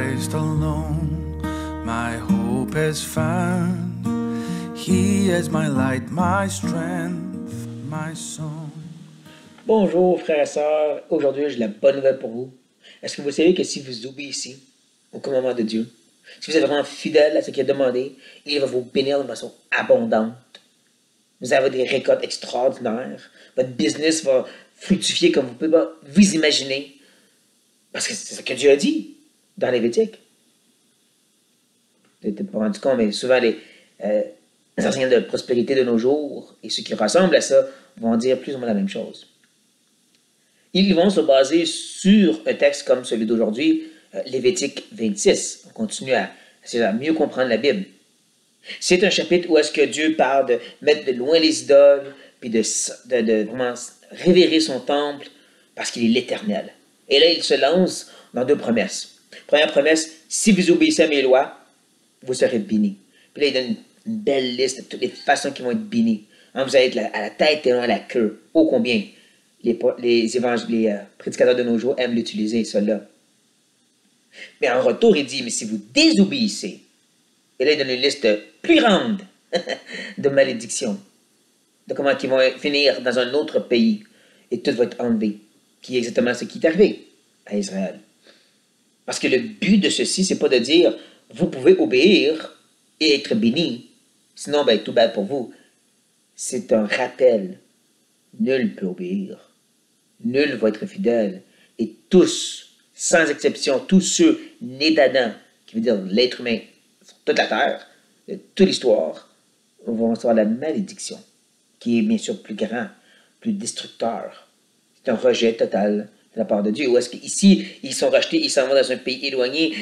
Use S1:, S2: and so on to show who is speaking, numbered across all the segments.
S1: Christ alone, my hope is found. He is my light, my strength, my song.
S2: Bonjour frères et sœurs, aujourd'hui j'ai la bonne nouvelle pour vous. Est-ce que vous savez que si vous obéissez au commandement de Dieu, si vous êtes vraiment fidèle à ce qu'il a demandé, il va vous bénir de façon abondante. Vous avez des récoltes extraordinaires. Votre business va fructifier comme vous pouvez pas vous imaginer. Parce que c'est ce que Dieu a dit dans Lévitique. Vous n'êtes peut-être pas rendu compte, mais souvent les enseignants de prospérité de nos jours et ceux qui ressemblent à ça vont dire plus ou moins la même chose. Ils vont se baser sur un texte comme celui d'aujourd'hui, Lévitique 26. On continue à mieux comprendre la Bible. C'est un chapitre où est-ce que Dieu parle de mettre de loin les idoles, puis de vraiment révérer son temple, parce qu'il est l'Éternel. Et là, il se lance dans deux promesses. Première promesse, si vous obéissez à mes lois, vous serez bénis. Puis là, il donne une belle liste de toutes les façons qui vont être bénis. Hein, vous allez être à la tête et non à la queue. Ô combien les prédicateurs de nos jours aiment l'utiliser, cela. Mais en retour, il dit, mais si vous désobéissez, et là, il donne une liste plus grande de malédictions, de comment ils vont finir dans un autre pays, et tout va être enlevé, qui est exactement ce qui est arrivé à Israël. Parce que le but de ceci, c'est pas de dire, vous pouvez obéir et être béni, sinon, ben, tout bad pour vous. C'est un rappel. Nul peut obéir. Nul va être fidèle. Et tous, sans exception, tous ceux nés d'Adam, qui veut dire l'être humain, sur toute la terre, de toute l'histoire, vont recevoir la malédiction, qui est bien sûr plus grand, plus destructeur. C'est un rejet total de la part de Dieu. Ou est-ce qu'ici, ils sont rejetés, ils s'en vont dans un pays éloigné,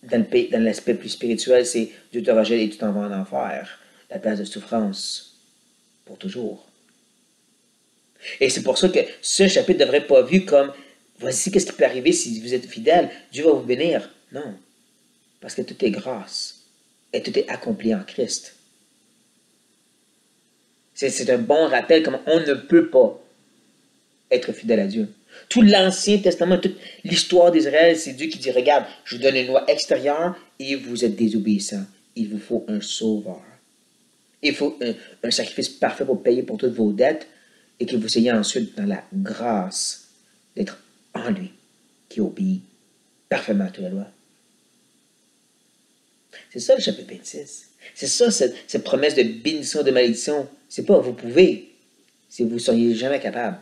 S2: dans l'aspect plus spirituel, c'est Dieu te rejette et tu t'en vas en enfer, la place de souffrance, pour toujours. Et c'est pour ça que ce chapitre ne devrait pas être vu comme voici qu'est-ce qui peut arriver si vous êtes fidèle, Dieu va vous bénir. Non, parce que tout est grâce et tout est accompli en Christ. C'est un bon rappel comme on ne peut pas être fidèle à Dieu. Tout l'Ancien Testament, toute l'histoire d'Israël, c'est Dieu qui dit, regarde, je vous donne une loi extérieure et vous êtes désobéissants. Il vous faut un sauveur. Il faut un sacrifice parfait pour payer pour toutes vos dettes et que vous soyez ensuite dans la grâce d'être en lui, qui obéit parfaitement à toute la loi. C'est ça le chapitre 26. C'est ça cette promesse de bénédiction, de malédiction. C'est pas vous pouvez, c'est vous ne seriez jamais capable.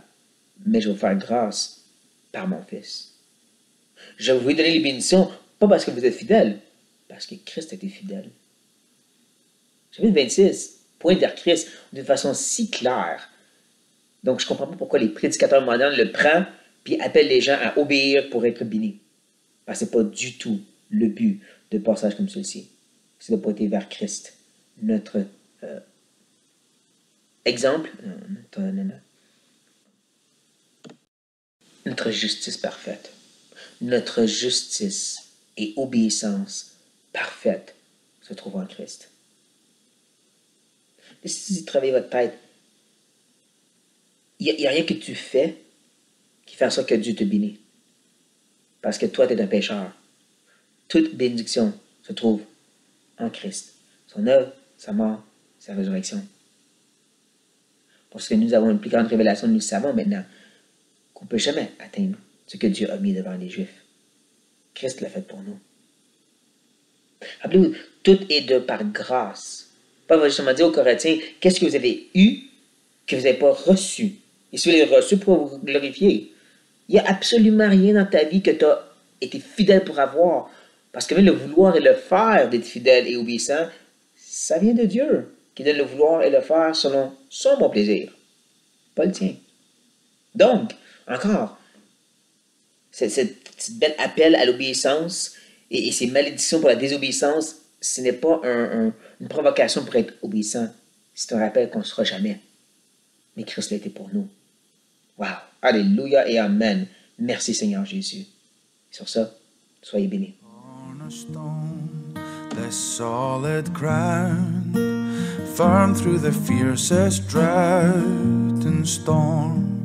S2: Mais je vais vous faire grâce par mon Fils. Je vais vous donner les bénédictions, pas parce que vous êtes fidèle, parce que Christ a été fidèle. Chapitre 26 pointe vers Christ d'une façon si claire. Donc, je ne comprends pas pourquoi les prédicateurs modernes le prennent puis appellent les gens à obéir pour être bénis. Parce que ce n'est pas du tout le but de passages comme celui-ci. C'est de pointer vers Christ. Notre exemple, notre justice parfaite. Notre justice et obéissance parfaite se trouve en Christ. Et si vous travaillez votre tête, il n'y a rien que tu fais qui fait en sorte que Dieu te bénit. Parce que toi, tu es un pécheur. Toute bénédiction se trouve en Christ. Son œuvre, sa mort, sa résurrection. Parce que nous avons une plus grande révélation, nous savons maintenant qu'on ne peut jamais atteindre ce que Dieu a mis devant les Juifs. Christ l'a fait pour nous. Rappelez-vous, tout est de par grâce. Paul va justement dire aux Corinthiens, qu'est-ce que vous avez eu que vous n'avez pas reçu? Et si vous l'avez reçu, pour vous glorifier. Il n'y a absolument rien dans ta vie que tu as été fidèle pour avoir. Parce que même le vouloir et le faire d'être fidèle et obéissant, ça vient de Dieu, qui donne le vouloir et le faire selon son bon plaisir. Pas le tien. Donc, encore, cette belle appel à l'obéissance et ces malédictions pour la désobéissance, ce n'est pas une provocation pour être obéissant. C'est un rappel qu'on ne sera jamais. Mais Christ l'a été pour nous. Wow! Alléluia et Amen. Merci Seigneur Jésus. Et sur ça, soyez bénis.
S1: Cornerstone, the solid ground, firm through the fiercest drought and storm.